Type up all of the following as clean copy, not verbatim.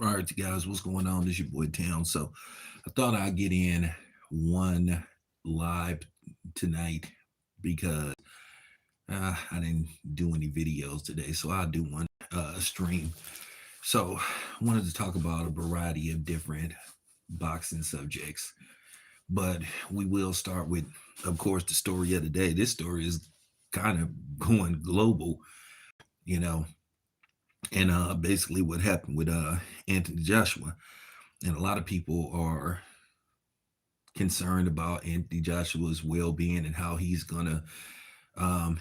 All right, you guys, what's going on? This your boy Town. So I thought I'd get in one live tonight because I didn't do any videos today, so I'll do one stream. So I wanted to talk about a variety of different boxing subjects, but we will start with, of course, the story of the day. This story is kind of going global, you know, and basically what happened with Anthony Joshua. And a lot of people are concerned about Anthony Joshua's well-being and how he's gonna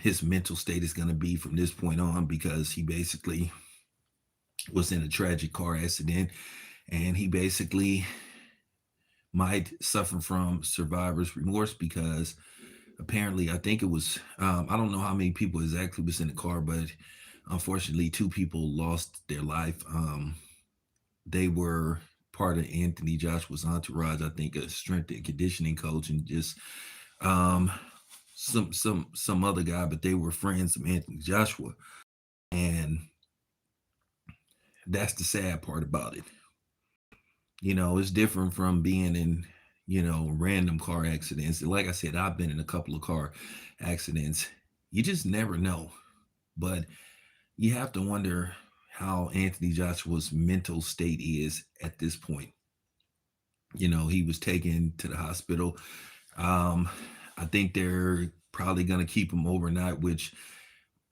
his mental state is gonna be from this point on, because he basically was in a tragic car accident, and he basically might suffer from survivor's remorse because apparently, I think it was I don't know how many people exactly was in the car, but unfortunately two people lost their life. They were part of Anthony Joshua's entourage. I think a strength and conditioning coach, and just um, some other guy, but they were friends of Anthony Joshua, and that's the sad part about it. It's different from being in random car accidents. And like I said, I've been in a couple of car accidents. You just never know, but you have to wonder how Anthony Joshua's mental state is at this point. He was taken to the hospital. Um, I think they're probably going to keep him overnight, which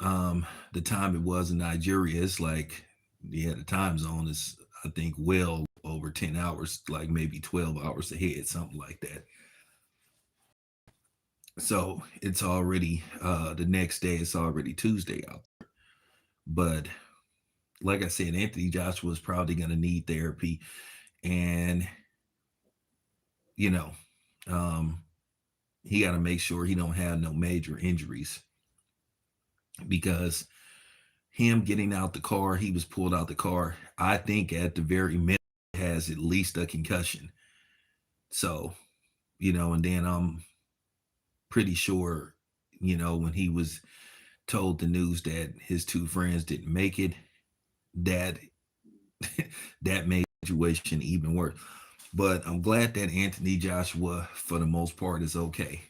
the time it was in Nigeria, it's like, yeah, the time zone is, I think, well over 10 hours, like maybe 12 hours ahead, something like that. So it's already the next day, it's already Tuesday out. But like I said, Anthony Joshua is probably going to need therapy. And, you know, um, he got to make sure he don't have no major injuries, because him getting out the car, he was pulled out the car, I think at the very minimum has at least a concussion. So, and then I'm pretty sure, when he was told the news that his two friends didn't make it, that that made the situation even worse. But I'm glad that Anthony Joshua, for the most part, is okay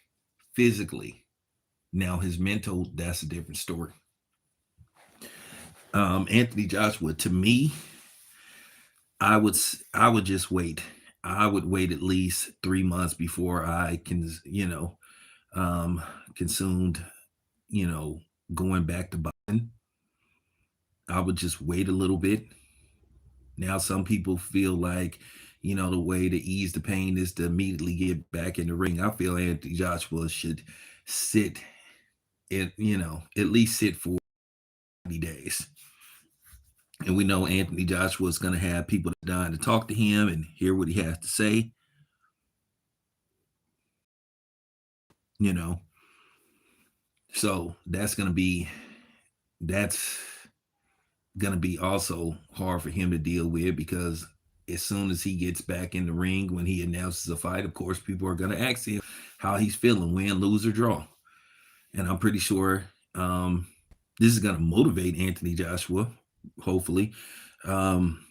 physically. Now his mental, that's a different story. Anthony Joshua, to me, I would I would just wait. I would wait at least 3 months before I can, um, consumed, you know, going back to boxing. I would just wait a little bit. Now, some people feel like, the way to ease the pain is to immediately get back in the ring. I feel Anthony Joshua should sit at least sit for 90 days. And we know Anthony Joshua is going to have people dying to talk to him and hear what he has to say, you know. So that's going to be also hard for him to deal with, because as soon as he gets back in the ring, when he announces a fight, of course, people are going to ask him how he's feeling, win, lose, or draw. And I'm pretty sure this is going to motivate Anthony Joshua, hopefully. Um,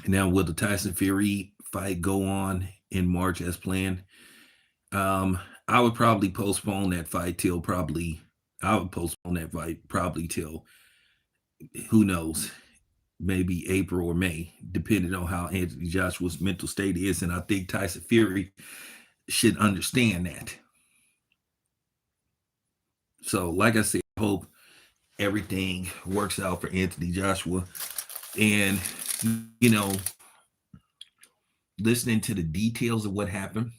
Now, will the Tyson Fury fight go on in March as planned? Um, I would probably postpone that fight till probably, I would postpone that fight probably till, who knows, maybe April or May, depending on how Anthony Joshua's mental state is. And I think Tyson Fury should understand that. So, like I said, I hope everything works out for Anthony Joshua. And, you know, listening to the details of what happened,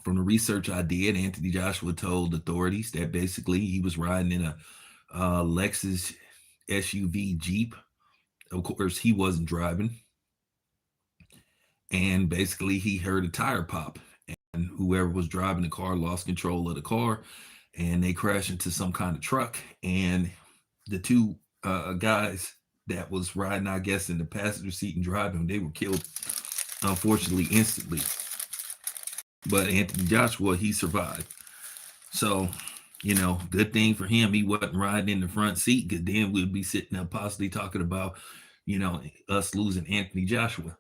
from the research I did, Anthony Joshua told authorities that basically he was riding in a Lexus SUV Jeep. Of course, he wasn't driving. And basically, he heard a tire pop. And whoever was driving the car lost control of the car, and they crashed into some kind of truck. And the two guys that was riding, I guess, in the passenger seat and driving, they were killed, unfortunately, instantly. But Anthony Joshua, he survived. So, good thing for him, he wasn't riding in the front seat, because then we'd be sitting there possibly talking about us losing Anthony Joshua.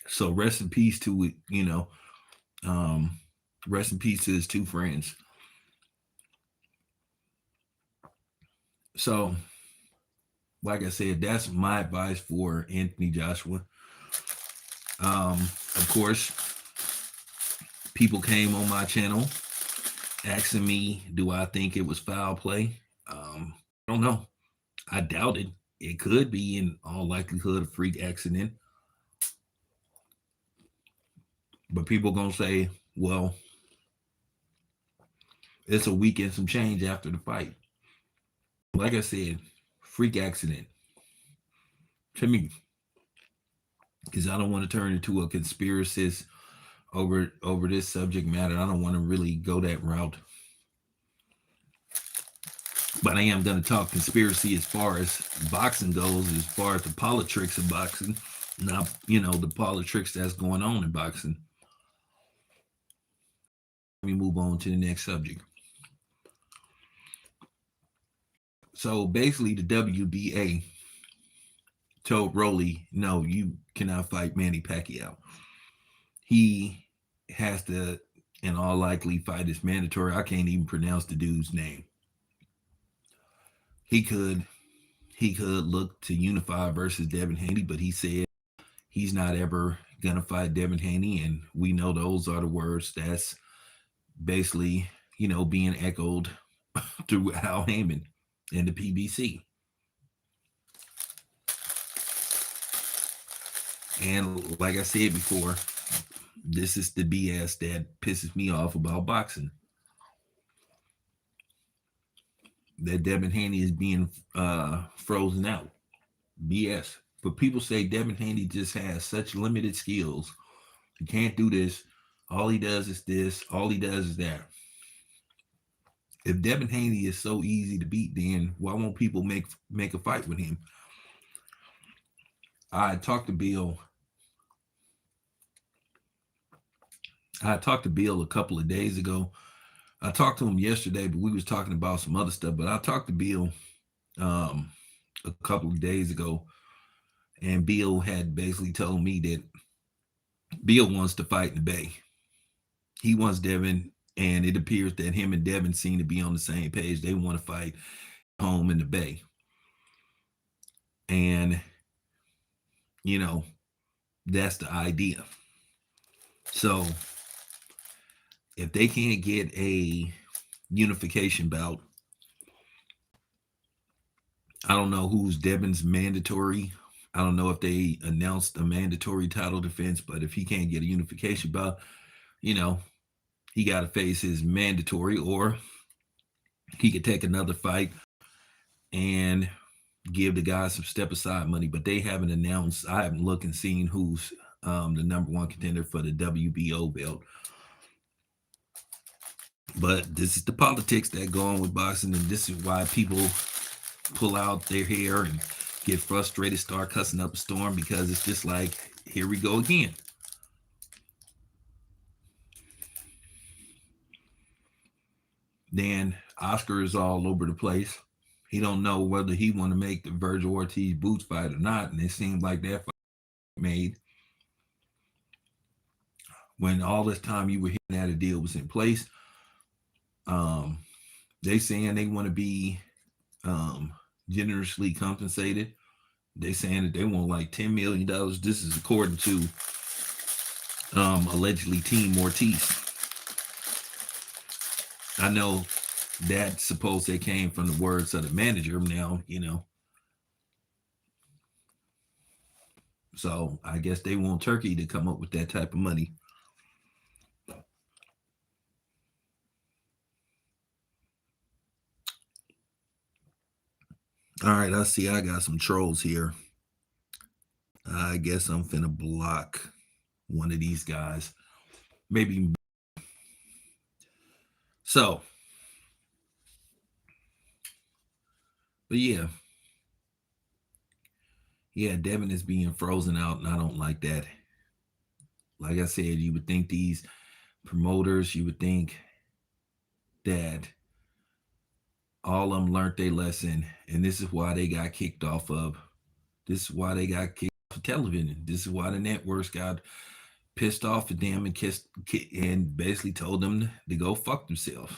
So rest in peace to um, rest in peace to his two friends. So, like I said, that's my advice for Anthony Joshua. Of course, people came on my channel asking me, do I think it was foul play? I don't know. I doubt it. It could be, in all likelihood, a freak accident. But people gonna say, well, it's a week and some change after the fight. Like I said, freak accident to me, because I don't want to turn into a conspiracist over this subject matter. I don't want to really go that route. But I am going to talk conspiracy as far as boxing goes, as far as the politics of boxing, not the politics that's going on in boxing. Let me move on to the next subject. So basically, the WBA told Rolly, "No, you cannot fight Manny Pacquiao. He has to, in all likely, fight is mandatory. I can't even pronounce the dude's name. He could look to unify versus Devin Haney, but he said he's not ever gonna fight Devin Haney, and we know those are the words that's basically being echoed through Al Heyman and the PBC. And like I said before, this is the BS that pisses me off about boxing. That Devin Haney is being frozen out. BS. But people say Devin Haney just has such limited skills. He can't do this. All he does is this. All he does is that. If Devin Haney is so easy to beat, then why won't people make a fight with him? I talked to Bill. I talked to Bill a couple of days ago. I talked to him yesterday, but we was talking about some other stuff. But I talked to Bill a couple of days ago, and Bill had basically told me that Bill wants to fight in the Bay. He wants Devin, and it appears that him and Devin seem to be on the same page. They want to fight home in the Bay. And, that's the idea. So if they can't get a unification bout, I don't know who's Devin's mandatory. I don't know if they announced a mandatory title defense, but if he can't get a unification bout, he got to face his mandatory, or he could take another fight and give the guys some step aside money. But they haven't announced. I haven't looked and seen who's the number one contender for the WBO belt. But this is the politics that go on with boxing, and this is why people pull out their hair and get frustrated, start cussing up a storm, because it's just like, here we go again. Then Oscar is all over the place. He don't know whether he want to make the Virgil Ortiz Boots fight or not, and it seemed like that fight made when all this time you were hearing that a deal was in place. They saying they want to be generously compensated. They saying that they want like $10 million. This is according to allegedly Team Ortiz. I know that suppose they came from the words of the manager now, So I guess they want Turkey to come up with that type of money. All right, I see I got some trolls here. I guess I'm finna block one of these guys. Maybe. So, but yeah. Yeah, Devin is being frozen out, and I don't like that. Like I said, you would think these promoters, you would think that All of them learned their lesson, and this is why they got kicked off of. This is why they got kicked off of television. This is why the networks got pissed off at them and and basically told them to go fuck themselves,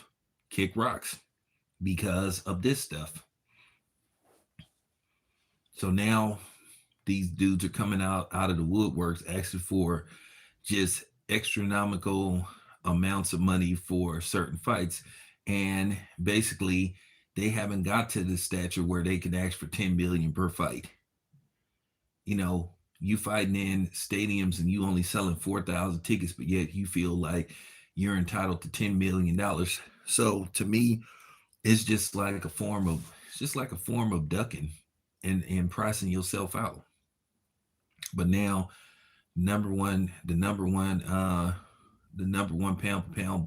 kick rocks because of this stuff. So now these dudes are coming out of the woodworks asking for just astronomical amounts of money for certain fights, and basically they haven't got to the stature where they can ask for 10 million per fight. You know, you fighting in stadiums and you only selling 4,000 tickets, but yet you feel like you're entitled to $10 million. So to me, it's just like a form of ducking and pricing yourself out. But now number one, the number one pound for pound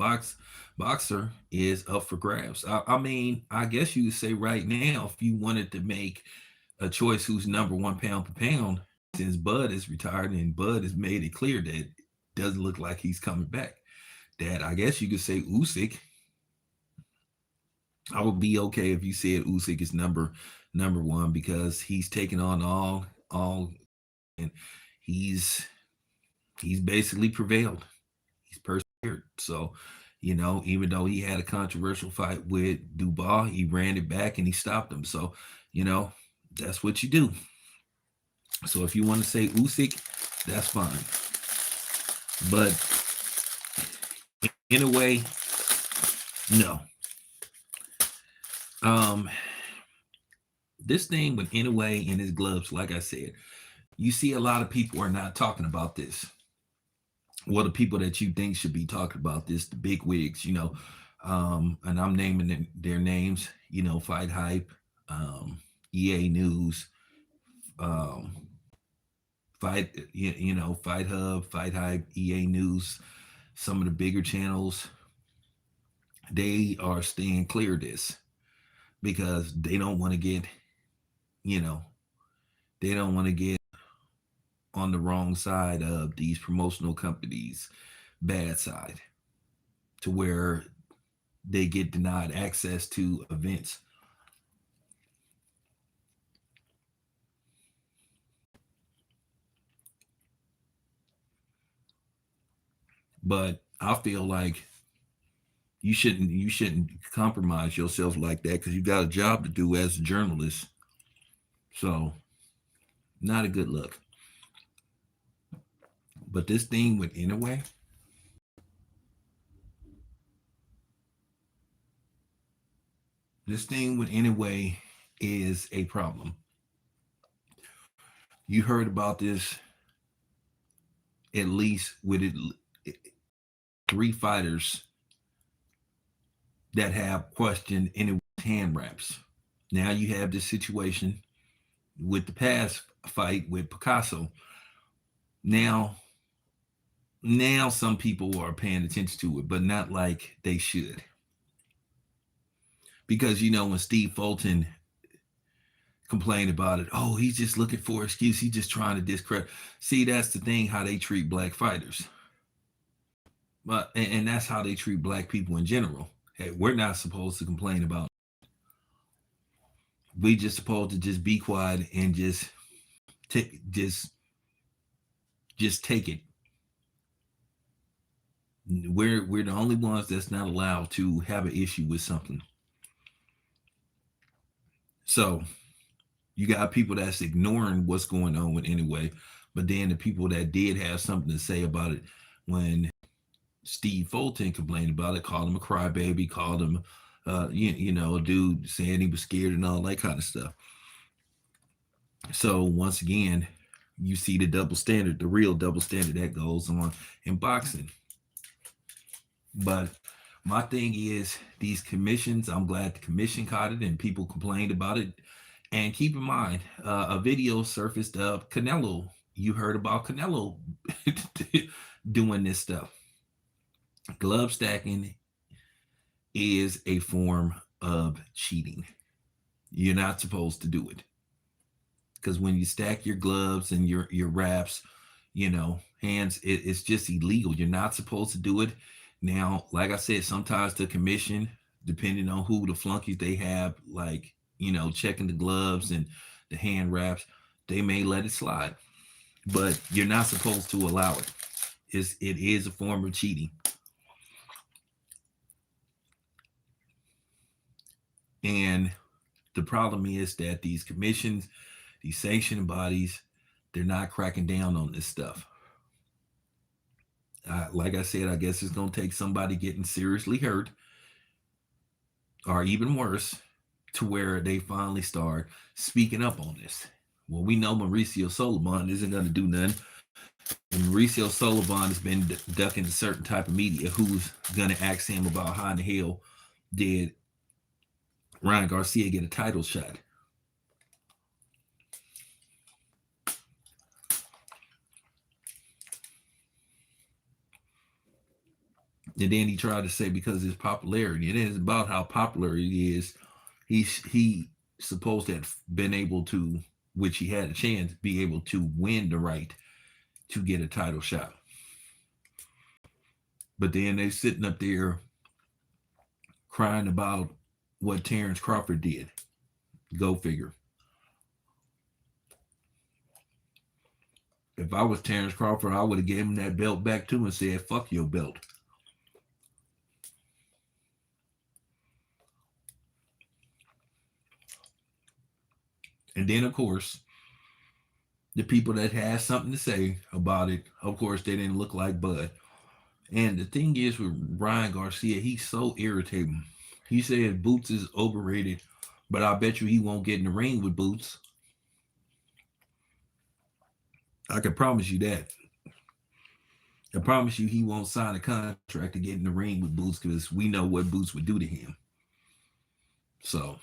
boxer is up for grabs. I mean, I guess you would say right now, if you wanted to make a choice who's number one pound for pound, since Bud is retired and Bud has made it clear that it doesn't look like he's coming back, that I guess you could say Usyk. I would be okay if you said Usyk is number one because he's taken on all and he's he's basically prevailed. He's persevered. So, even though he had a controversial fight with Dubois, he ran it back and he stopped him. So, you know, that's what you do. So if you want to say Usyk, that's fine. But in a way, no. This thing with Inoue and his gloves, like I said, you see a lot of people are not talking about this. Well, the people that you think should be talking about this, the big wigs, and I'm naming their names, Fight Hype, EA News, um, Fight Hub, Fight Hype, EA News, some of the bigger channels, they are staying clear of this because they don't want to get, you know, they don't want to get on the wrong side of these promotional companies' bad side to where they get denied access to events. But I feel like you shouldn't compromise yourself like that because you got a job to do as a journalist. So not a good look. But this thing with Inoue, this thing with Inoue is a problem. You heard about this at least with three fighters that have questioned Inoue's hand wraps. Now you have this situation with the past fight with Picasso. Now, now some people are paying attention to it, but not like they should. Because when Steve Fulton complained about it, oh, he's just looking for an excuse. He's just trying to discredit. See, that's the thing, how they treat black fighters. But and that's how they treat black people in general. Hey, we're not supposed to complain about it. We just supposed to just be quiet and take just take it. We're the only ones that's not allowed to have an issue with something. So you got people that's ignoring what's going on with Inoue, but then the people that did have something to say about it when Steve Fulton complained about it, called him a crybaby, called him, a dude saying he was scared and all that kind of stuff. So once again, you see the double standard, the real double standard that goes on in boxing. But my thing is these commissions, I'm glad the commission caught it and people complained about it. And keep in mind, a video surfaced of Canelo. You heard about Canelo doing this stuff. Glove stacking is a form of cheating. You're not supposed to do it. Because when you stack your gloves and your wraps, hands, it's just illegal. You're not supposed to do it. Now, like I said, sometimes the commission, depending on who the flunkies they have, like, checking the gloves and the hand wraps, they may let it slide. But you're not supposed to allow it. It is a form of cheating. And the problem is that these commissions, these sanctioning bodies, they're not cracking down on this stuff. Like I said, I guess it's going to take somebody getting seriously hurt, or even worse, to where they finally start speaking up on this. Well, we know Mauricio Solomon isn't going to do nothing. And Mauricio Solomon has been ducking a certain type of media who's going to ask him about how in the hell did Ryan Garcia get a title shot. And then he tried to say because of his popularity. It is about how popular he is. He supposed to have been able to, which he had a chance, be able to win the right to get a title shot. But then they're sitting up there crying about what Terrence Crawford did. Go figure. If I was Terrence Crawford, I would have given him that belt back too and said, fuck your belt. And then, of course, the people that had something to say about it, of course, they didn't look like Bud. And the thing is with Ryan Garcia, he's so irritating. He said Boots is overrated, but I bet you he won't get in the ring with Boots. I can promise you that. I promise you he won't sign a contract to get in the ring with Boots because we know what Boots would do to him. So,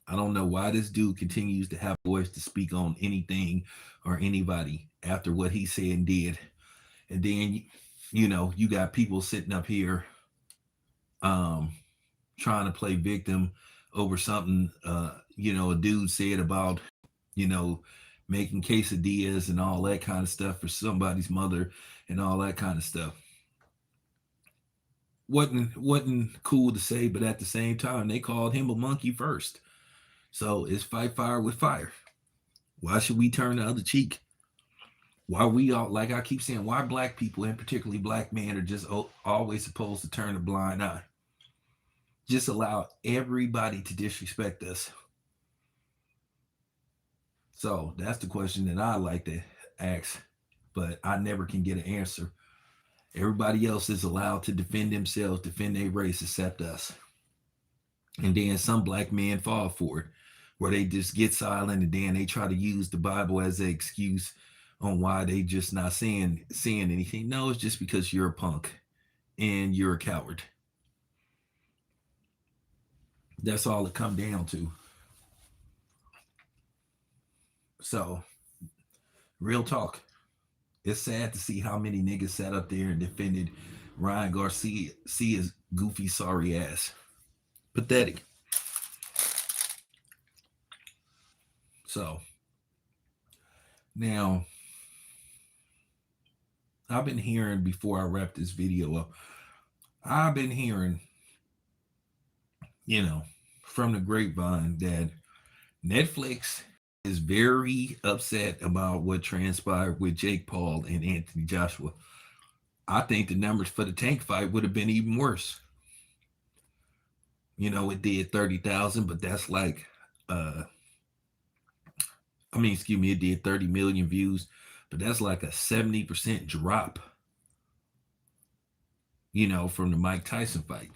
I don't know why this dude continues to have voice to speak on anything or anybody after what he said and did. And then, you got people sitting up here um, trying to play victim over something, a dude said about, you know, making quesadillas and all that kind of stuff for somebody's mother and all that kind of stuff. Wasn't cool to say, but at the same time, they called him a monkey first. So it's fight fire with fire. Why should we turn the other cheek? Why we all, like I keep saying, why black people and particularly black men are just always supposed to turn a blind eye? Just allow everybody to disrespect us. So that's the question that I like to ask, but I never can get an answer. Everybody else is allowed to defend themselves, defend their race, except us. And then some black men fall for it, where they just get silent and then they try to use the Bible as an excuse on why they just not saying anything. No, it's just because you're a punk and you're a coward. That's all it come down to. So, real talk. It's sad to see how many niggas sat up there and defended Ryan Garcia's goofy, sorry ass. Pathetic. So, now, I've been hearing before I wrap this video up, I've been hearing, from the grapevine that Netflix is very upset about what transpired with Jake Paul and Anthony Joshua. I think the numbers for the Tank fight would have been even worse. It did 30,000, but that's like, it did 30 million views, but that's like a 70% drop, from the Mike Tyson fight.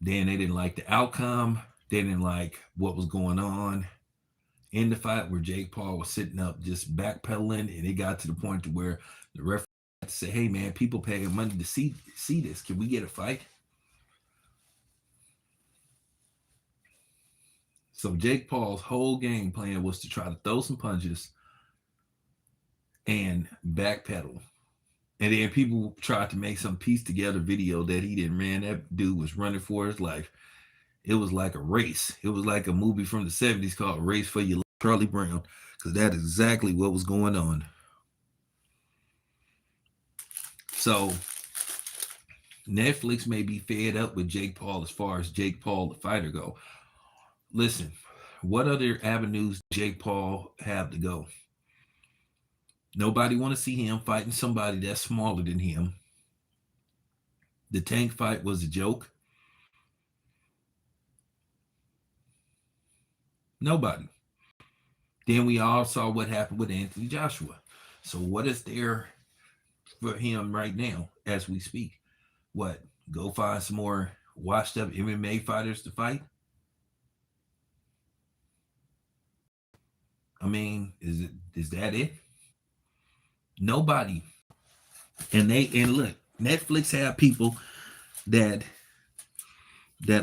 Then they didn't like the outcome. They didn't like what was going on in the fight where Jake Paul was sitting up just backpedaling, and it got to the point to where the referee had to say, hey man, people paying money to see this. Can we get a fight? So Jake Paul's whole game plan was to try to throw some punches and backpedal. And then people tried to make some piece together video that he didn't. Man, that dude was running for his life. It was like a race. It was like a movie from the 70s called Race for Your Life, Charlie Brown, because that's exactly what was going on. So Netflix may be fed up with Jake Paul as far as Jake Paul the fighter go. Listen, what other avenues Jake Paul have to go? Nobody want to see him fighting somebody that's smaller than him. The Tank fight was a joke. Nobody. Then we all saw what happened with Anthony Joshua. So what is there for him right now as we speak? What? Go find some more washed up MMA fighters to fight? I mean, is that it? Nobody. And look, Netflix have people that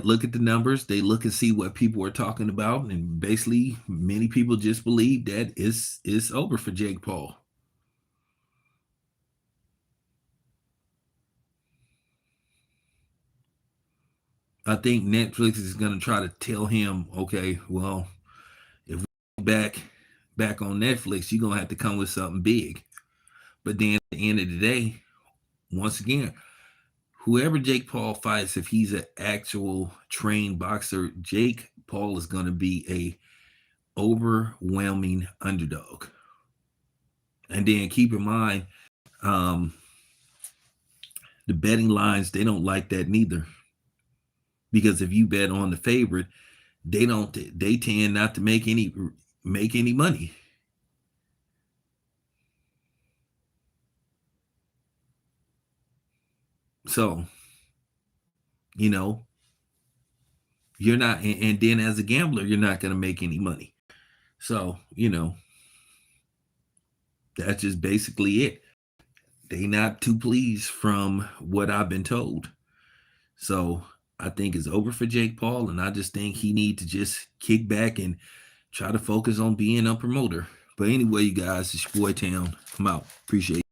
look at the numbers, they look and see what people are talking about, and basically many people just believe that it's over for Jake Paul. I think Netflix is gonna try to tell him, okay, well, if we back on Netflix, you're gonna have to come with something big. But then at the end of the day, once again, whoever Jake Paul fights, if he's an actual trained boxer, Jake Paul is gonna be a overwhelming underdog. And then keep in mind, um, the betting lines, they don't like that neither. Because if you bet on the favorite, they tend not to make any money. So, you know, you're not, and then as a gambler, you're not going to make any money. So, that's just basically it. They not too pleased from what I've been told. So I think it's over for Jake Paul, and I just think he need to just kick back and try to focus on being a promoter. But anyway, you guys, it's your boy Town. I'm out. Appreciate it.